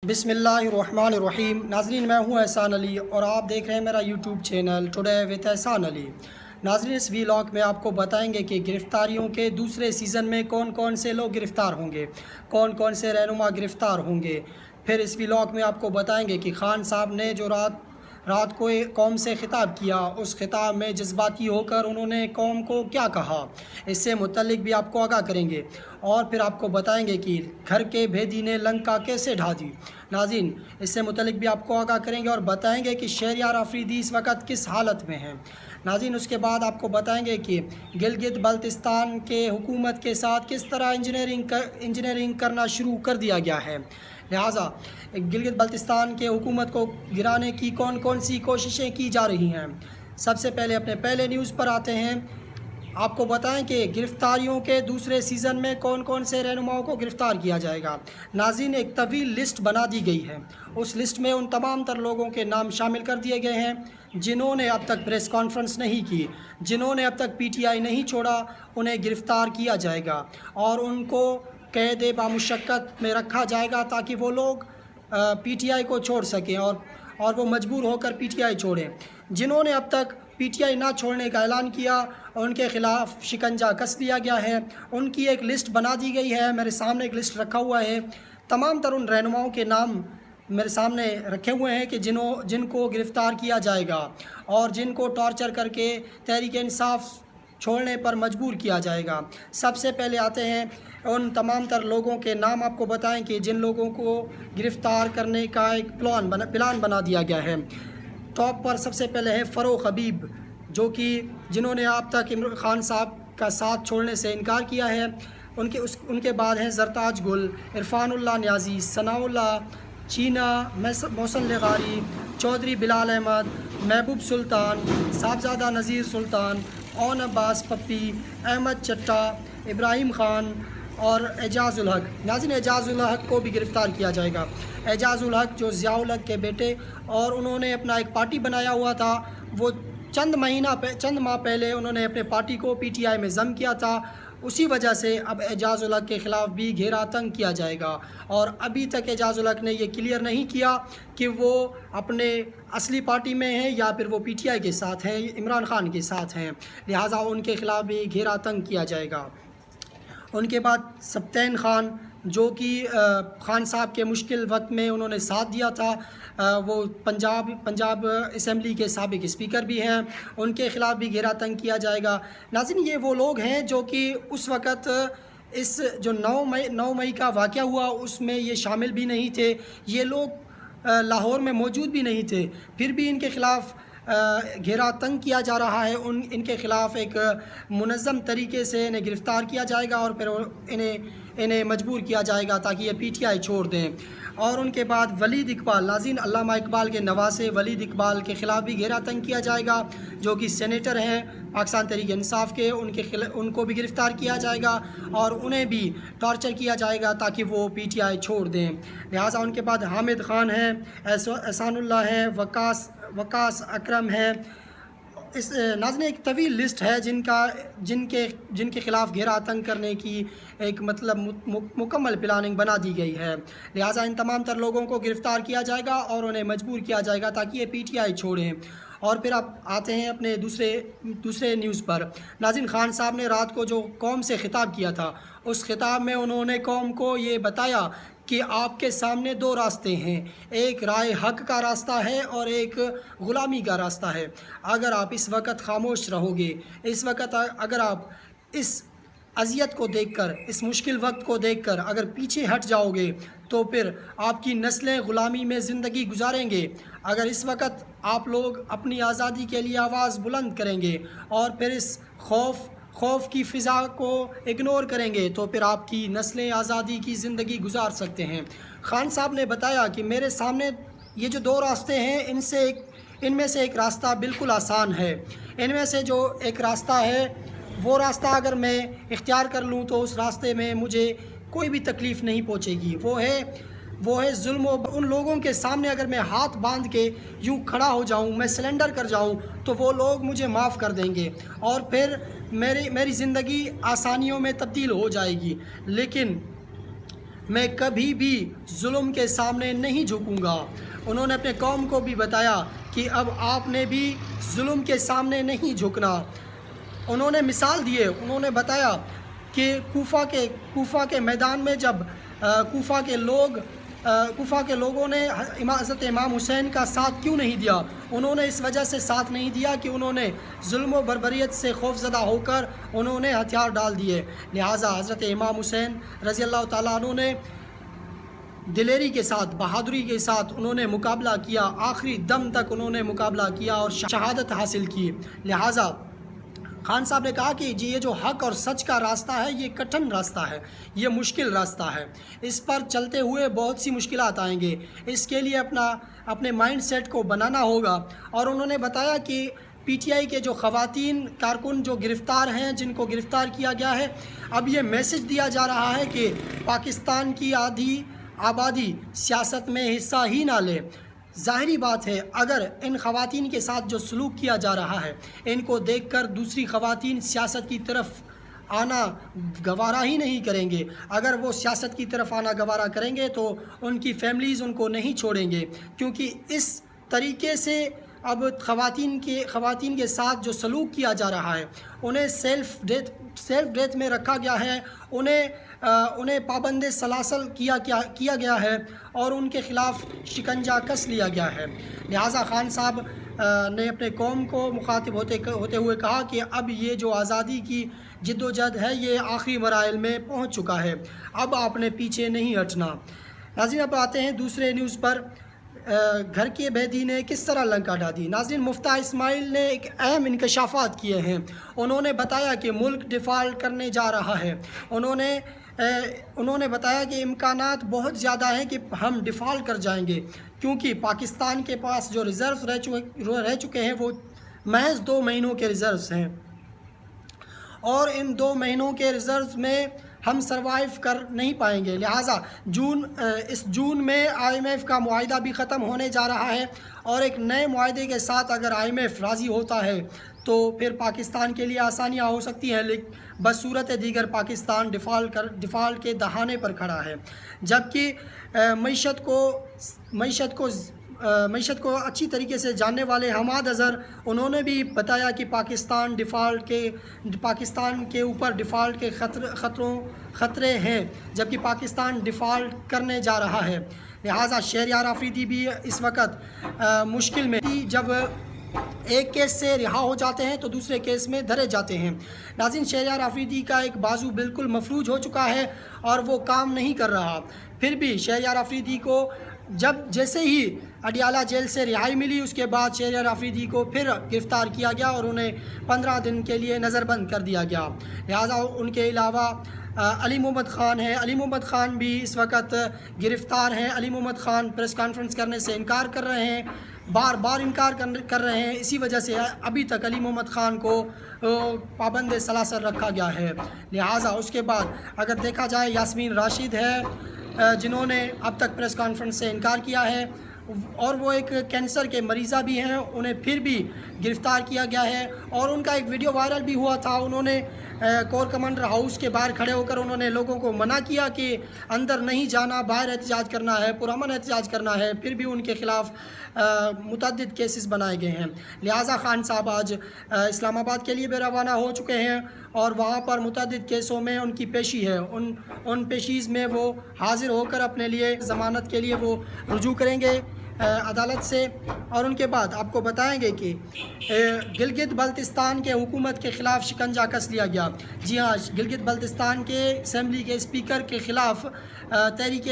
بسم اللہ الرحمن الرحیم۔ ناظرین، میں ہوں احسان علی اور آپ دیکھ رہے ہیں میرا یوٹیوب چینل ٹوڈے وتھ احسان علی۔ ناظرین، اس ویلاگ میں آپ کو بتائیں گے کہ گرفتاریوں کے دوسرے سیزن میں کون کون سے لوگ گرفتار ہوں گے، کون کون سے رہنما گرفتار ہوں گے۔ پھر اس ویلاگ میں آپ کو بتائیں گے کہ خان صاحب نے جو رات کو قوم سے خطاب کیا، اس خطاب میں جذباتی ہو کر انہوں نے قوم کو کیا کہا، اس سے متعلق بھی آپ کو آگاہ کریں گے۔ اور پھر آپ کو بتائیں گے کہ گھر کے بھیدی نے لنکا کیسے ڈھا دی۔ ناظرین، اس سے متعلق بھی آپ کو آگاہ کریں گے اور بتائیں گے کہ شہریار آفریدی اس وقت کس حالت میں ہیں۔ ناظرین، اس کے بعد آپ کو بتائیں گے کہ گلگت بلتستان کے حکومت کے ساتھ کس طرح انجینئرنگ کرنا شروع کر دیا گیا ہے، لہٰذا گلگت بلتستان کے حکومت کو گرانے کی کون کون سی کوششیں کی جا رہی ہیں۔ سب سے پہلے اپنے پہلے نیوز پر آتے ہیں۔ آپ کو بتائیں کہ گرفتاریوں کے دوسرے سیزن میں کون کون سے رہنماؤں کو گرفتار کیا جائے گا۔ ناظرین، ایک طویل لسٹ بنا دی گئی ہے۔ اس لسٹ میں ان تمام تر لوگوں کے نام شامل کر دیے گئے ہیں جنہوں نے اب تک پریس کانفرنس نہیں کی، جنہوں نے اب تک پی ٹی آئی نہیں چھوڑا، انہیں گرفتار کیا جائے گا اور ان کو قید بامشقت میں رکھا جائے گا تاکہ وہ لوگ پی ٹی آئی کو چھوڑ سکیں اور وہ مجبور ہو کر پی ٹی آئی چھوڑیں۔ جنہوں نے اب تک پی ٹی آئی نہ چھوڑنے کا اعلان کیا اور ان کے خلاف شکنجہ کس لیا گیا ہے، ان کی ایک لسٹ بنا دی گئی ہے۔ میرے سامنے ایک لسٹ رکھا ہوا ہے، تمام تر ان رہنماؤں کے نام میرے سامنے رکھے ہوئے ہیں کہ جن کو گرفتار کیا جائے گا اور جن کو ٹارچر کر کے تحریک انصاف چھوڑنے پر مجبور کیا جائے گا۔ سب سے پہلے آتے ہیں ان تمام تر لوگوں کے نام آپ کو بتائیں کہ جن لوگوں کو گرفتار کرنے کا ایک پلان بنا دیا گیا ہے۔ ٹاپ پر سب سے پہلے ہے فروخ حبیب، جنہوں نے اب تک عمران خان صاحب کا ساتھ چھوڑنے سے انکار کیا ہے۔ ان کے بعد ہیں زرتاج گل، عرفان اللہ نیازی، ثناء اللہ چینا، محسن لغاری، چودھری بلال احمد، محبوب سلطان، صاحبزادہ نذیر سلطان، اون عباس پپی، احمد چٹا، ابراہیم خان اور اعجاز الحق۔ ناظرین، اعجاز الحق کو بھی گرفتار کیا جائے گا۔ اعجاز الحق جو ضیاء الحق کے بیٹے اور انہوں نے اپنا ایک پارٹی بنایا ہوا تھا، وہ چند ماہ پہلے انہوں نے اپنے پارٹی کو پی ٹی آئی میں ضم کیا تھا، اسی وجہ سے اب اعجاز الحق کے خلاف بھی گھیرا تنگ کیا جائے گا۔ اور ابھی تک اعجاز الحق نے یہ کلیئر نہیں کیا کہ وہ اپنے اصلی پارٹی میں ہیں یا پھر وہ پی ٹی آئی کے ساتھ ہیں، عمران خان کے ساتھ ہیں، لہٰذا ان کے خلاف بھی گھیرا تنگ کیا جائے گا۔ ان کے بعد سبطین خان، جو کہ خان صاحب کے مشکل وقت میں انہوں نے ساتھ دیا تھا، وہ پنجاب اسمبلی کے سابق اسپیکر بھی ہیں، ان کے خلاف بھی گھیرا تنگ کیا جائے گا۔ ناظرین، یہ وہ لوگ ہیں جو کہ اس وقت اس جو 9 مئی کا واقعہ ہوا اس میں یہ شامل بھی نہیں تھے، یہ لوگ لاہور میں موجود بھی نہیں تھے، پھر بھی ان کے خلاف گھیرا تنگ کیا جا رہا ہے۔ ان کے خلاف ایک منظم طریقے سے انہیں گرفتار کیا جائے گا اور پھر انہیں مجبور کیا جائے گا تاکہ یہ پی ٹی آئی چھوڑ دیں۔ اور ان کے بعد ولید اقبال، ناظرین، علامہ اقبال کے نواسے ولید اقبال کے خلاف بھی گھیرا تنگ کیا جائے گا، جو کہ سینیٹر ہیں پاکستان تحریک انصاف کے، ان کو بھی گرفتار کیا جائے گا اور انہیں بھی ٹارچر کیا جائے گا تاکہ وہ پی ٹی آئی چھوڑ دیں۔ لہٰذا ان کے بعد حامد خان ہیں، احسان اللہ ہے، وقاص اکرم ہے۔ ناظرین، ایک طویل لسٹ ہے جن کے خلاف گھیرا تنگ کرنے کی ایک مکمل پلاننگ بنا دی گئی ہے، لہٰذا ان تمام تر لوگوں کو گرفتار کیا جائے گا اور انہیں مجبور کیا جائے گا تاکہ یہ پی ٹی آئی چھوڑیں۔ اور پھر اب آتے ہیں اپنے دوسرے نیوز پر۔ ناظرین، خان صاحب نے رات کو جو قوم سے خطاب کیا تھا، اس خطاب میں انہوں نے قوم کو یہ بتایا کہ آپ کے سامنے 2 راستے ہیں، ایک رائے حق کا راستہ ہے اور ایک غلامی کا راستہ ہے۔ اگر آپ اس وقت خاموش رہو گے، اس وقت اگر آپ اس اذیت کو دیکھ کر، اس مشکل وقت کو دیکھ کر اگر پیچھے ہٹ جاؤ گے تو پھر آپ کی نسلیں غلامی میں زندگی گزاریں گے۔ اگر اس وقت آپ لوگ اپنی آزادی کے لیے آواز بلند کریں گے اور پھر اس خوف کی فضا کو اگنور کریں گے تو پھر آپ کی نسلیں آزادی کی زندگی گزار سکتے ہیں۔ خان صاحب نے بتایا کہ میرے سامنے یہ جو 2 راستے ہیں، ان میں سے ایک راستہ بالکل آسان ہے، ان میں سے جو ایک راستہ ہے وہ راستہ اگر میں اختیار کر لوں تو اس راستے میں مجھے کوئی بھی تکلیف نہیں پہنچے گی، وہ ہے ظلم و ان لوگوں کے سامنے اگر میں ہاتھ باندھ کے یوں کھڑا ہو جاؤں، میں سلنڈر کر جاؤں تو وہ لوگ مجھے معاف کر دیں گے اور پھر میری زندگی آسانیوں میں تبدیل ہو جائے گی۔ میں کبھی بھی ظلم کے سامنے نہیں جھکوں گا۔ انہوں نے اپنے قوم کو بھی بتایا کہ اب آپ نے بھی ظلم کے سامنے نہیں جھکنا۔ انہوں نے مثال دیے، انہوں نے بتایا کہ کوفہ کے میدان میں جب کوفہ کے لوگوں نے حضرت امام حسین کا ساتھ کیوں نہیں دیا؟ انہوں نے اس وجہ سے ساتھ نہیں دیا کہ انہوں نے ظلم و بربریت سے خوفزدہ ہو کر انہوں نے ہتھیار ڈال دیے۔ لہٰذا حضرت امام حسین رضی اللہ تعالیٰ عنہ نے دلیری کے ساتھ، بہادری کے ساتھ انہوں نے مقابلہ کیا، آخری دم تک انہوں نے مقابلہ کیا اور شہادت حاصل کی۔ لہٰذا خان صاحب نے کہا کہ جی یہ جو حق اور سچ کا راستہ ہے یہ کٹھن راستہ ہے، یہ مشکل راستہ ہے، اس پر چلتے ہوئے بہت سی مشکلات آئیں گے، اس کے لیے اپنے مائنڈ سیٹ کو بنانا ہوگا۔ اور انہوں نے بتایا کہ پی ٹی آئی کے جو خواتین کارکن جو گرفتار ہیں، جن کو گرفتار کیا گیا ہے، اب یہ میسج دیا جا رہا ہے کہ پاکستان کی آدھی آبادی سیاست میں حصہ ہی نہ لے۔ ظاہری بات ہے اگر ان خواتین کے ساتھ جو سلوک کیا جا رہا ہے، ان کو دیکھ کر دوسری خواتین سیاست کی طرف آنا گوارا ہی نہیں کریں گے۔ اگر وہ سیاست کی طرف آنا گوارا کریں گے تو ان کی فیملیز ان کو نہیں چھوڑیں گے، کیونکہ اس طریقے سے اب خواتین کے ساتھ جو سلوک کیا جا رہا ہے، انہیں سیلف ڈیتھ میں رکھا گیا ہے، انہیں پابند سلاسل کیا گیا ہے اور ان کے خلاف شکنجہ کس لیا گیا ہے۔ لہٰذا خان صاحب نے اپنے قوم کو مخاطب ہوتے ہوئے کہا کہ اب یہ جو آزادی کی جد و جہد ہے یہ آخری مراحل میں پہنچ چکا ہے، اب آپ نے پیچھے نہیں ہٹنا۔ ناظرین اب آتے ہیں دوسرے نیوز پر، گھر کے بیدی نے کس طرح لنکا ڈالی۔ ناظرین مفتاح اسماعیل نے ایک اہم انکشافات کیے ہیں۔ انہوں نے بتایا کہ ملک ڈیفالٹ کرنے جا رہا ہے۔ انہوں نے بتایا کہ امکانات بہت زیادہ ہیں کہ ہم ڈیفالٹ کر جائیں گے، کیونکہ پاکستان کے پاس جو ریزرو رہ چکے ہیں وہ محض 2 مہینوں کے ریزروز ہیں، اور ان 2 مہینوں کے ریزروز میں ہم سروائیو کر نہیں پائیں گے۔ لہٰذا اس جون میں آئی ایم ایف کا معاہدہ بھی ختم ہونے جا رہا ہے، اور ایک نئے معاہدے کے ساتھ اگر آئی ایم ایف راضی ہوتا ہے تو پھر پاکستان کے لیے آسانیاں ہو سکتی ہیں، لیکن بصورت دیگر پاکستان ڈیفالٹ کے دہانے پر کھڑا ہے۔ جبکہ معیشت کو اچھی طریقے سے جاننے والے حماد اظہر انہوں نے بھی بتایا کہ پاکستان کے اوپر ڈیفالٹ کے خطرے ہیں، جبکہ پاکستان ڈیفالٹ کرنے جا رہا ہے۔ لہٰذا شہریار آفریدی بھی اس وقت مشکل میں، جب ایک کیس سے رہا ہو جاتے ہیں تو دوسرے کیس میں دھرے جاتے ہیں۔ ناظرین شہریار آفریدی کا ایک بازو بالکل مفلوج ہو چکا ہے اور وہ کام نہیں کر رہا، پھر بھی شہریار آفریدی کو جیسے ہی اڈیالہ جیل سے رہائی ملی اس کے بعد شہریار آفریدی کو پھر گرفتار کیا گیا اور انہیں 15 دن کے لیے نظر بند کر دیا گیا۔ لہٰذا ان کے علاوہ علی محمد خان ہے، علی محمد خان بھی اس وقت گرفتار ہیں۔ علی محمد خان پریس کانفرنس کرنے سے انکار کر رہے ہیں، بار بار انکار کر رہے ہیں، اسی وجہ سے ابھی تک علی محمد خان کو پابند سلاسل رکھا گیا ہے۔ لہٰذا اس کے بعد اگر دیکھا جائے یاسمین راشد ہے، جنہوں نے اب تک پریس کانفرنس سے انکار کیا ہے، اور وہ ایک کینسر کے مریضہ بھی ہیں، انہیں پھر بھی گرفتار کیا گیا ہے، اور ان کا ایک ویڈیو وائرل بھی ہوا تھا۔ انہوں نے کور کمانڈر ہاؤس کے باہر کھڑے ہو کر انہوں نے لوگوں کو منع کیا کہ اندر نہیں جانا، باہر احتجاج کرنا ہے، پرامن احتجاج کرنا ہے، پھر بھی ان کے خلاف متعدد کیسز بنائے گئے ہیں۔ لہٰذا خان صاحب آج اسلام آباد کے لیے بھی روانہ ہو چکے ہیں، اور وہاں پر متعدد کیسوں میں ان کی پیشی ہے، ان پیشیز میں وہ حاضر ہو کر اپنے لیے ضمانت کے لیے وہ رجوع کریں گے عدالت سے۔ اور ان کے بعد آپ کو بتائیں گے کہ گلگت بلتستان کے حکومت کے خلاف شکنجہ کس لیا گیا۔ جی ہاں، گلگت بلتستان کے اسمبلی کے اسپیکر کے خلاف تحریک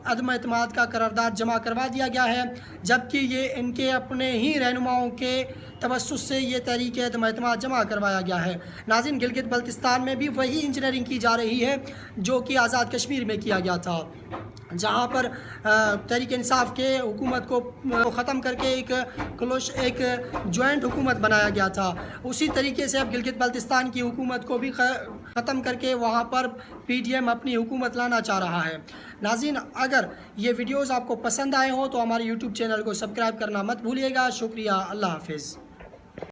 عدم اعتماد کا قرارداد جمع کروا دیا گیا ہے، جبکہ یہ ان کے اپنے ہی رہنماؤں کے توسط سے یہ تحریک عدم اعتماد جمع کروایا گیا ہے۔ ناظرین گلگت بلتستان میں بھی وہی انجینئرنگ کی جا رہی ہے جو کہ آزاد کشمیر میں کیا گیا تھا، جہاں پر تحریک انصاف کے حکومت کو ختم کر کے ایک جوائنٹ حکومت بنایا گیا تھا۔ اسی طریقے سے اب گلگت بلتستان کی حکومت کو بھی ختم کر کے وہاں پر پی ڈی ایم اپنی حکومت لانا چاہ رہا ہے۔ ناظرین اگر یہ ویڈیوز آپ کو پسند آئے ہوں تو ہمارے یوٹیوب چینل کو سبسکرائب کرنا مت بھولیے گا۔ شکریہ، اللہ حافظ۔